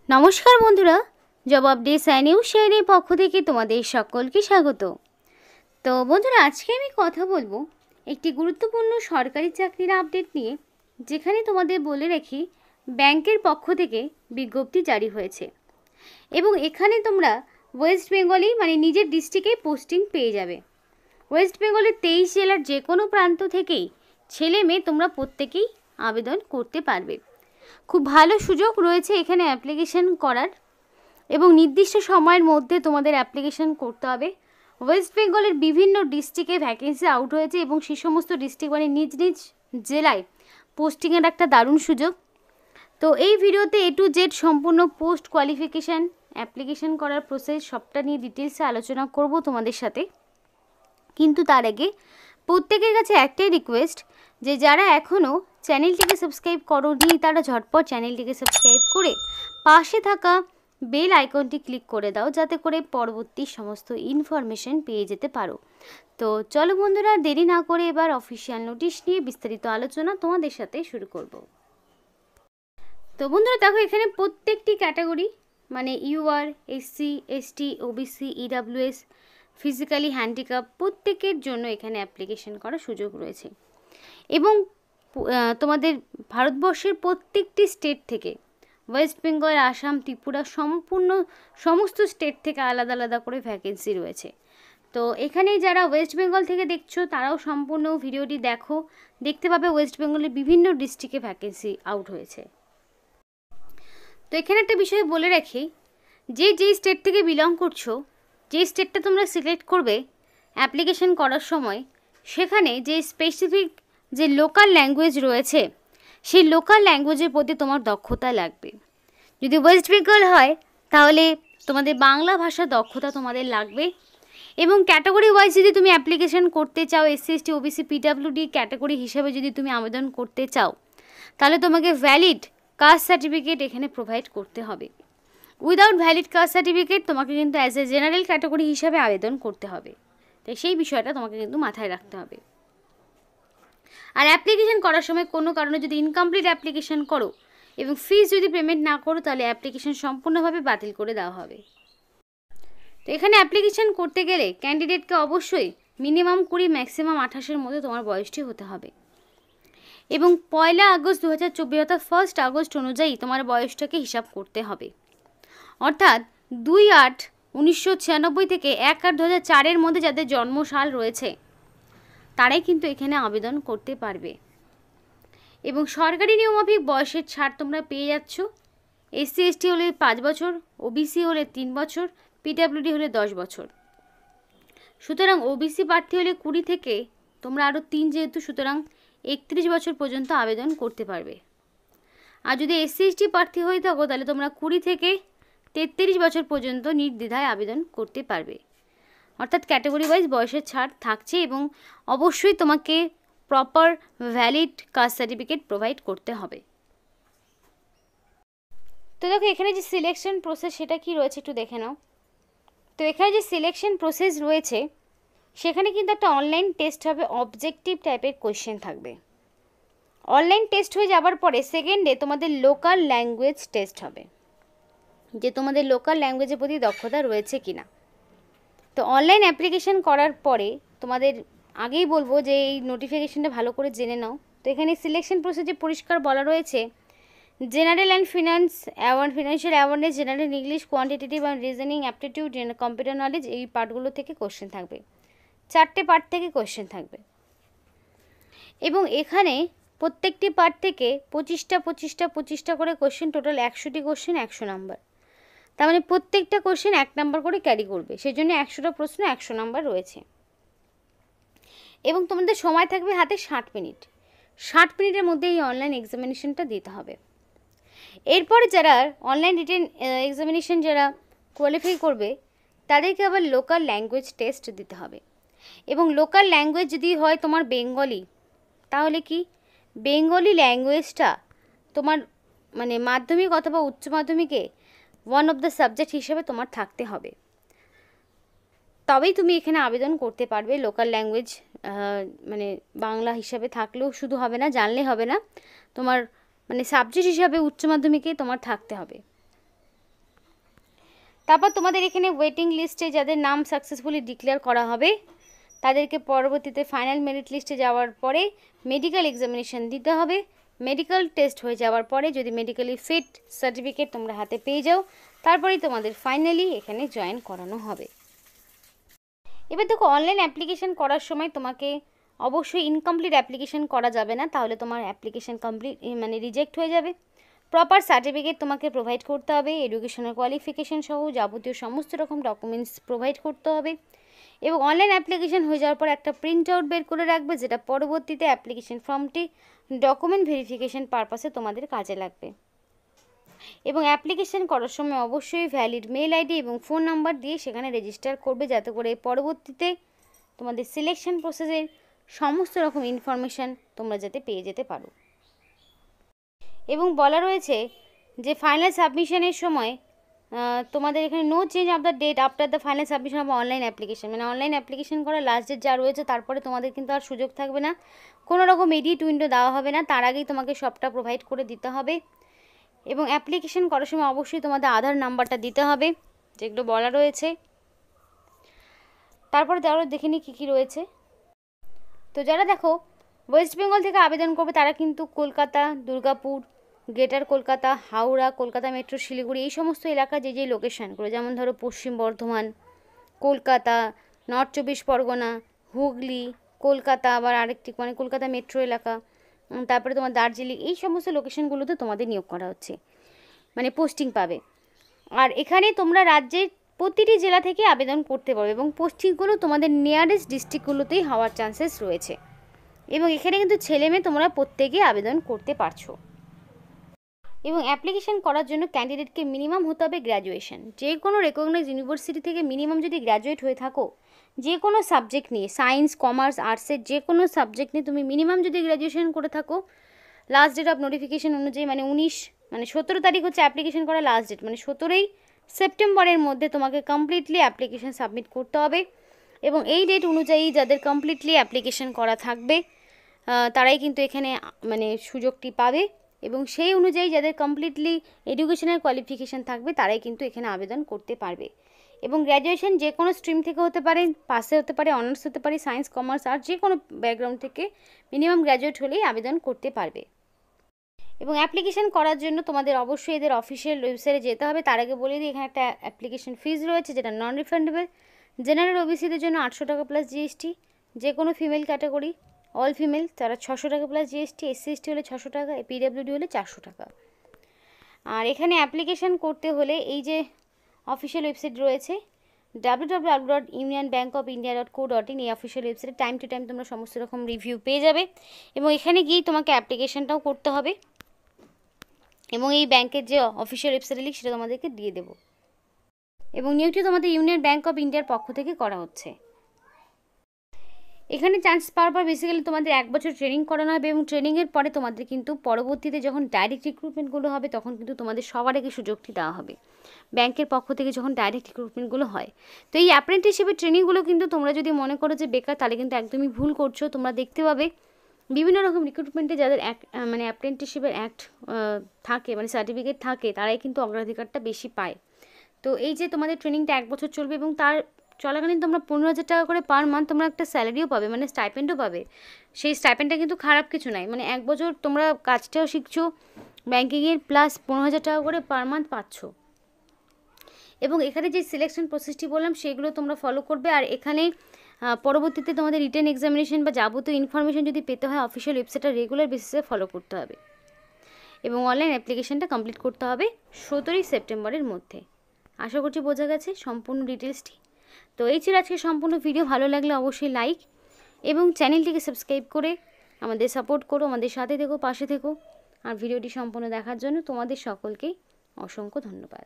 নমস্কার বন্ধুরা, জবাব ডে নিউজ শেয়ারের পক্ষ থেকে তোমাদের সকলকে স্বাগত। তো বন্ধুরা, আজকে আমি কথা বলবো একটি গুরুত্বপূর্ণ সরকারি চাকরির আপডেট নিয়ে, যেখানে তোমাদের বলে রাখি ব্যাংকের পক্ষ থেকে বিজ্ঞপ্তি জারি হয়েছে এবং এখানে তোমরা ওয়েস্ট বেঙ্গলেই নিজের ডিস্ট্রিক্টে পোস্টিং পেয়ে যাবে। ওয়েস্ট বেঙ্গলের 23 জেলার যে কোনো প্রান্ত থেকেই ছেলে মেয়ে তোমরা প্রত্যেকেই আবেদন করতে পারবে। খুব ভালো সুযোগ রয়েছে এখানে অ্যাপ্লিকেশন করার এবং নির্দিষ্ট সময়ের মধ্যে তোমাদের অ্যাপ্লিকেশন করতে হবে। ওয়েস্ট বেঙ্গলের বিভিন্ন ডিস্ট্রিক্টে ভ্যাকেন্সি আউট হয়েছে এবং সেই সমস্ত ডিস্ট্রিক্ট নিজ নিজ জেলায় পোস্টিংয়ের একটা দারুণ সুযোগ। তো এই ভিডিওতে A to Z সম্পূর্ণ পোস্ট কোয়ালিফিকেশান, অ্যাপ্লিকেশন করার প্রসেস সবটা নিয়ে ডিটেলসে আলোচনা করব তোমাদের সাথে। কিন্তু তার আগে প্রত্যেকের কাছে একটাই রিকোয়েস্ট, যে যারা এখনও চ্যানেলটিকে সাবস্ক্রাইব করোনি তারা ঝটপট চ্যানেলটিকে সাবস্ক্রাইব করে পাশে থাকা বেল আইকনটি ক্লিক করে দাও, যাতে করে পরবর্তী সমস্ত ইনফরমেশন পেয়ে যেতে পারো। তো চলো বন্ধুরা, দেরি না করে এবার অফিসিয়াল নোটিশ নিয়ে বিস্তারিত আলোচনা তোমাদের সাথে শুরু করব। তো বন্ধুরা দেখো, এখানে প্রত্যেকটি category UR, SC, ST, OBC, EWS, physically handicap প্রত্যেকের জন্য এখানে অ্যাপ্লিকেশন করার সুযোগ রয়েছে এবং তোমাদের ভারতবর্ষের প্রত্যেকটি স্টেট থেকে, ওয়েস্ট বেঙ্গল, আসাম, ত্রিপুরা সমস্ত স্টেট থেকে আলাদা আলাদা করে ভ্যাকেন্সি রয়েছে। তো এখানে যারা ওয়েস্ট বেঙ্গল থেকে দেখছো তারাও সম্পূর্ণ ভিডিওটি দেখো, দেখতে পাবে ওয়েস্ট বেঙ্গলের বিভিন্ন ডিস্ট্রিক্টে ভ্যাকেন্সি আউট হয়েছে। তো এখানে একটা বিষয় বলে রাখি, যে স্টেট থেকে বিলং করছো, যে স্টেটটা তোমরা সিলেক্ট করবে অ্যাপ্লিকেশন করার সময়, সেখানে যে স্পেসিফিক যে লোকাল ল্যাঙ্গুয়েজ রয়েছে সেই লোকাল ল্যাঙ্গুয়েজের প্রতি তোমার দক্ষতা লাগবে। যদি ওয়েস্ট বেঙ্গল হয় তাহলে তোমাদের বাংলা ভাষা দক্ষতা তোমাদের লাগবে এবং ক্যাটাগরি ওয়াইজ যদি তুমি অ্যাপ্লিকেশন করতে চাও, SC, ST, OBC, PWD category হিসাবে যদি তুমি আবেদন করতে চাও, তাহলে তোমাকে ভ্যালিড কাস্ট সার্টিফিকেট এখানে প্রোভাইড করতে হবে। উইদাউট ভ্যালিড কাস্ট সার্টিফিকেট তোমাকে কিন্তু অ্যাজ এ জেনারেল ক্যাটাগরি হিসাবে আবেদন করতে হবে। তাই সেই বিষয়টা তোমাকে কিন্তু মাথায় রাখতে হবে। আর অ্যাপ্লিকেশন করার সময় কোনো কারণে যদি ইনকমপ্লিট অ্যাপ্লিকেশন করো এবং ফিস যদি পেমেন্ট না করো, তাহলে অ্যাপ্লিকেশন সম্পূর্ণভাবে বাতিল করে দেওয়া হবে। তো এখানে অ্যাপ্লিকেশন করতে গেলে ক্যান্ডিডেটকে অবশ্যই মিনিমাম 20, ম্যাক্সিমাম 28-এর মধ্যে তোমার বয়সটি হতে হবে এবং 1 আগস্ট 2024 অর্থাৎ 1 আগস্ট অনুযায়ী তোমার বয়সটাকে হিসাব করতে হবে। অর্থাৎ 2/8/1996 থেকে 1/8/2004-এর মধ্যে যাদের জন্মসাল রয়েছে তারাই কিন্তু এখানে আবেদন করতে পারবে এবং সরকারি নিয়মমাফিক বয়সের ছাড় তোমরা পেয়ে যাচ্ছ। SC, ST হলে 5 বছর, OBC হলে 3 বছর, PWD হলে 10 বছর। সুতরাং OBC প্রার্থী হলে 20 থেকে তোমরা আরও 3 যেহেতু, সুতরাং 31 বছর পর্যন্ত আবেদন করতে পারবে। আর যদি SC, ST প্রার্থী হয়ে থাকো তাহলে তোমরা 20 থেকে 33 বছর পর্যন্ত নির্দ্বিধায় আবেদন করতে পারবে। অর্থাৎ ক্যাটাগরি ওয়াইজ বয়সের ছাড় থাকছে এবং অবশ্যই তোমাকে proper valid caste certificate provide করতে হবে। তো দেখো, এখানে যে সিলেকশন প্রসেস সেটা কি রয়েছে একটু দেখে নাও। তো এখানে যে সিলেকশন প্রসেস রয়েছে সেখানে কিন্তু একটা অনলাইন টেস্ট হবে, অবজেক্টিভ টাইপের কোয়েশ্চেন থাকবে। অনলাইন টেস্ট হয়ে যাবার পরে সেকেন্ডে তোমাদের লোকাল ল্যাঙ্গুয়েজ টেস্ট হবে, যে তোমাদের লোকাল ল্যাঙ্গুয়েজের প্রতি দক্ষতা রয়েছে কিনা। তো অনলাইন অ্যাপ্লিকেশন করার পরে তোমাদের আগেই বলবো যে এই নোটিফিকেশনটা ভালো করে জেনে নাও। তো এখানে সিলেকশন প্রসেসে পরিষ্কার বলা রয়েছে, general and financial awareness, general English, quantitative and reasoning aptitude, computer knowledge, এই পার্টগুলো থেকে কোশ্চেন থাকবে। 4টে পার্ট থেকে কোশ্চেন থাকবে এবং এখানে প্রত্যেকটি পার্ট থেকে 25টা করে কোশ্চেন, টোটাল 100টি কোশ্চেন, 100 নাম্বার। তার মানে প্রত্যেকটা কোশ্চেন 1 নাম্বার করে ক্যারি করবে, সেই জন্য 100টা প্রশ্ন 100 নাম্বার রয়েছে এবং তোমাদের সময় থাকবে হাতে 60 মিনিট। 60 মিনিটের মধ্যে এই অনলাইন এক্সামিনেশনটা দিতে হবে। এরপরে যারা অনলাইন রিটেন এক্সামিনেশন যারা কোয়ালিফাই করবে তাদেরকে আবার লোকাল ল্যাঙ্গুয়েজ টেস্ট দিতে হবে এবং লোকাল ল্যাঙ্গুয়েজ যদি হয় তোমার বেঙ্গলি, তাহলে কি বেঙ্গলি ল্যাঙ্গুয়েজটা তোমার মাধ্যমিক অথবা উচ্চ মাধ্যমিকে ওয়ান অফ দ্য সাবজেক্ট হিসেবে তোমার থাকতে হবে, তবেই তুমি এখানে আবেদন করতে পারবে। লোকাল ল্যাঙ্গুয়েজ বাংলা হিসাবে থাকলেও শুধু হবে না, জানলে হবে না, তোমার সাবজেক্ট হিসাবে উচ্চ মাধ্যমিকে তোমার থাকতে হবে। তারপর তোমাদের এখানে ওয়েটিং লিস্টে যাদের নাম সাকসেসফুলি ডিক্লেয়ার করা হবে তাদেরকে পরবর্তীতে ফাইনাল মেরিট লিস্টে যাওয়ার পরে মেডিকেল এক্সামিনেশন দিতে হবে। মেডিকেল টেস্ট হয়ে যাওয়ার পরে যদি মেডিকেলি ফিট সার্টিফিকেট তোমরা হাতে পেয়ে যাও তারপরেই তোমাদের ফাইনালি এখানে জয়েন করানো হবে। এবার দেখো, অনলাইন অ্যাপ্লিকেশন করার সময় তোমাকে অবশ্যই ইনকমপ্লিট অ্যাপ্লিকেশন করা যাবে না, তাহলে তোমার অ্যাপ্লিকেশন কমপ্লিট মানে রিজেক্ট হয়ে যাবে। প্রপার সার্টিফিকেট তোমাকে প্রোভাইড করতে হবে, এডুকেশনাল কোয়ালিফিকেশন সহ যাবতীয় সমস্ত রকম ডকুমেন্টস প্রোভাইড করতে হবে। এবং অনলাইন অ্যাপ্লিকেশন হয়ে যাওয়ার পর একটা প্রিন্ট আউট বের করে রাখবে, যেটা পরবর্তীতে অ্যাপ্লিকেশন ফর্মটি ডকুমেন্ট ভেরিফিকেশন পারপাসে তোমাদের কাজে লাগবে। এবং অ্যাপ্লিকেশন করার সময় অবশ্যই ভ্যালিড মেল আইডি এবং ফোন নাম্বার দিয়ে সেখানে রেজিস্টার করবে, যাতে করে পরবর্তীতে তোমাদের সিলেকশন প্রসেসের সমস্ত রকম ইনফরমেশান তোমরা যাতে পেয়ে যেতে পারো। এবং বলা রয়েছে যে ফাইনাল সাবমিশনের সময় তোমাদের এখানে no change of the date after the final submission of online application, মানে অনলাইন অ্যাপ্লিকেশন করার লাস্ট ডেট যা রয়েছে তারপরে তোমাদের কিন্তু আর সুযোগ থাকবে না, কোনো রকম এডিট উইন্ডো দেওয়া হবে না, তার আগেই তোমাকে সবটা প্রোভাইড করে দিতে হবে। এবং অ্যাপ্লিকেশন করার সময় অবশ্যই তোমাদের আধার নাম্বারটা দিতে হবে, যেগুলো বলা রয়েছে। তারপরে দেখে নিই কী কী রয়েছে। তো যারা দেখো ওয়েস্ট বেঙ্গল থেকে আবেদন করবে তারা কিন্তু কলকাতা, দুর্গাপুর, গ্রেটার কলকাতা, হাওড়া, কলকাতা মেট্রো, শিলিগুড়ি এই সমস্ত এলাকা যে লোকেশানগুলো, যেমন ধরো পশ্চিম বর্ধমান, কলকাতা, নর্থ 24 পরগনা, হুগলি, কলকাতা, আবার আরেকটি মানে কলকাতা মেট্রো এলাকা, তারপরে তোমার দার্জিলিং, এই সমস্ত লোকেশানগুলোতে তোমাদের নিয়োগ করা হচ্ছে, মানে পোস্টিং পাবে। আর এখানে তোমরা রাজ্যের প্রতিটি জেলা থেকে আবেদন করতে পারবে এবং পোস্টিংগুলো তোমাদের নিয়ারেস্ট ডিস্ট্রিক্টগুলোতেই হওয়ার চান্সেস রয়েছে। এবং এখানে কিন্তু ছেলে মেয়ে তোমরা প্রত্যেকেই আবেদন করতে পারছো। এবং অ্যাপ্লিকেশন করার জন্য ক্যান্ডিডেটকে মিনিমাম হতে হবে গ্র্যাজুয়েশন, যে কোনো রেকগনাইজ ইউনিভার্সিটি থেকে মিনিমাম যদি গ্র্যাজুয়েট হয়ে থাকো যে কোনো সাবজেক্ট নিয়ে, সায়েন্স, কমার্স, আর্টসের যে কোনো সাবজেক্ট নিয়ে তুমি মিনিমাম যদি গ্র্যাজুয়েশন করে থাকো, লাস্ট ডেট অফ নোটিফিকেশন অনুযায়ী মানে 17 তারিখ হচ্ছে অ্যাপ্লিকেশন করার লাস্ট ডেট, মানে 17ই সেপ্টেম্বরের মধ্যে তোমাকে কমপ্লিটলি অ্যাপ্লিকেশন সাবমিট করতে হবে। এবং এই ডেট অনুযায়ী যাদের কমপ্লিটলি অ্যাপ্লিকেশন করা থাকবে তারাই কিন্তু এখানে মানে সুযোগটি পাবে। এবং সেই অনুযায়ী যাদের কমপ্লিটলি এডুকেশনাল কোয়ালিফিকেশান থাকবে তারাই কিন্তু এখানে আবেদন করতে পারবে। এবং গ্র্যাজুয়েশন যে কোনো স্ট্রিম থেকে হতে পারে, পাসে হতে পারে, অনার্স হতে পারে, সায়েন্স, কমার্স, আর্ট, যে কোনো ব্যাকগ্রাউন্ড থেকে মিনিমাম গ্র্যাজুয়েট হলেই আবেদন করতে পারবে। এবং অ্যাপ্লিকেশন করার জন্য তোমাদের অবশ্যই এদের অফিসিয়াল ওয়েবসাইটে যেতে হবে। তার আগে বলে দিই, এখানে একটা অ্যাপ্লিকেশন ফিজ রয়েছে যেটা নন রিফান্ডেবল। জেনারেল ওবিসিদের জন্য 800 টাকা প্লাস জিএসটি, যে কোনো ফিমেল ক্যাটাগরি অল ফিমেল তারা 600 টাকা প্লাস জিএসটি, এসসি এসটি হলে 600 টাকা, পিডব্লিউডি হলে 400 টাকা। আর এখানে অ্যাপ্লিকেশন করতে হলে এই যে অফিসিয়াল ওয়েবসাইট রয়েছে www.unionbankofindia.co.in, এই অফিসিয়াল ওয়েবসাইটে টাইম টু টাইম তোমরা সমস্ত রকম রিভিউ পেয়ে যাবে। এবং এখানে গিয়েই তোমাকে অ্যাপ্লিকেশনটাও করতে হবে। এবং এই ব্যাংকের যে অফিসিয়াল ওয়েবসাইট লিঙ্ক সেটা তোমাদেরকে দিয়ে দেবো। এবং নিয়োগটি তোমাদের ইউনিয়ন ব্যাংক অফ ইন্ডিয়ার পক্ষ থেকে করা হচ্ছে। এখানে চান্স পাওয়ার পর বেসিক্যালি তোমাদের 1 বছর ট্রেনিং করানো হবে এবং ট্রেনিংয়ের পরে তোমাদের কিন্তু পরবর্তীতে যখন ডাইরেক্ট রিক্রুটমেন্টগুলো হবে তখন কিন্তু তোমাদের সবার আগে সুযোগটি দেওয়া হবে ব্যাংকের পক্ষ থেকে যখন ডাইরেক্ট রিক্রুটমেন্টগুলো হয়। তো এই অ্যাপ্রেন্টিসশিপের ট্রেনিংগুলো কিন্তু তোমরা যদি মনে করো যে বেকার, তাহলে কিন্তু একদমই ভুল করছো। তোমরা দেখতে পাবে বিভিন্ন রকম রিক্রুটমেন্টে যাদের মানে অ্যাপ্রেন্টিসশিপের অ্যাক্ট থাকে, মানে সার্টিফিকেট থাকে, তারাই কিন্তু অগ্রাধিকারটা বেশি পায়। তো এই যে তোমাদের ট্রেনিংটা 1 বছর চলবে এবং তার চলাকালীন তোমরা 15,000 টাকা করে পার মান্থ তোমরা একটা স্যালারিও পাবে, মানে স্টাইপেন্ডও পাবে। সেই স্টাইপেন্ডটা কিন্তু খারাপ কিছু নয়, মানে 1 বছর তোমরা কাজটাও শিখছো ব্যাঙ্কিংয়ের, প্লাস 15,000 টাকা করে পার মান্থ পাচ্ছ। এবং এখানে যে সিলেকশন প্রসেসটি বললাম সেগুলো তোমরা ফলো করবে। আর এখানে পরবর্তীতে তোমাদের রিটেন এক্সামিনেশন বা যাবতীয় ইনফরমেশন যদি পেতে হয় অফিসিয়াল ওয়েবসাইটটা রেগুলার বেসিসে ফলো করতে হবে। এবং অনলাইন অ্যাপ্লিকেশনটা কমপ্লিট করতে হবে 17ই সেপ্টেম্বরের মধ্যে। আশা করছি বোঝা গেছে সম্পূর্ণ ডিটেলসটি। তো এই ছিল আজকে সম্পূর্ণ ভিডিও। ভালো লাগলে অবশ্যই লাইক এবং চ্যানেলটিকে সাবস্ক্রাইব করে আমাদের সাপোর্ট করো, আমাদের সাথে থেকো, পাশে থেকো। আর ভিডিওটি সম্পূর্ণ দেখার জন্য তোমাদের সকলকেই অসংখ্য ধন্যবাদ।